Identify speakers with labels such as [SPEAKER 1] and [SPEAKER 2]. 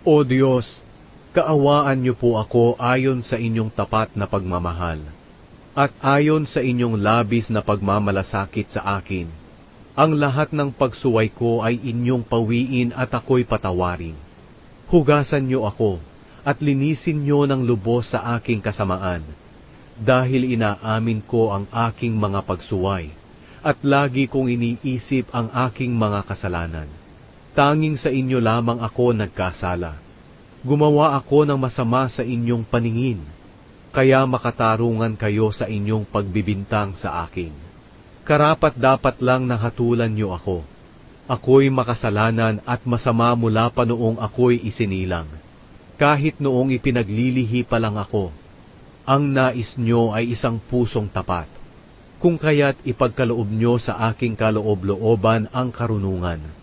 [SPEAKER 1] O Diyos, kaawaan niyo po ako ayon sa inyong tapat na pagmamahal, at ayon sa inyong labis na pagmamalasakit sa akin. Ang lahat ng pagsuway ko ay inyong pawiin at ako'y patawarin. Hugasan niyo ako, at linisin niyo ng lubos sa aking kasamaan, dahil inaamin ko ang aking mga pagsuway, at lagi kong iniisip ang aking mga kasalanan. Tanging sa inyo lamang ako nagkasala. Gumawa ako ng masama sa inyong paningin, kaya makatarungan kayo sa inyong pagbibintang sa akin. Karapat-dapat lang na hatulan niyo ako. Ako'y makasalanan at masama mula pa noong ako'y isinilang. Kahit noong ipinaglilihi pa lang ako, ang nais niyo ay isang pusong tapat. Kung kaya't ipagkaloob niyo sa aking kaloob-looban ang karunungan.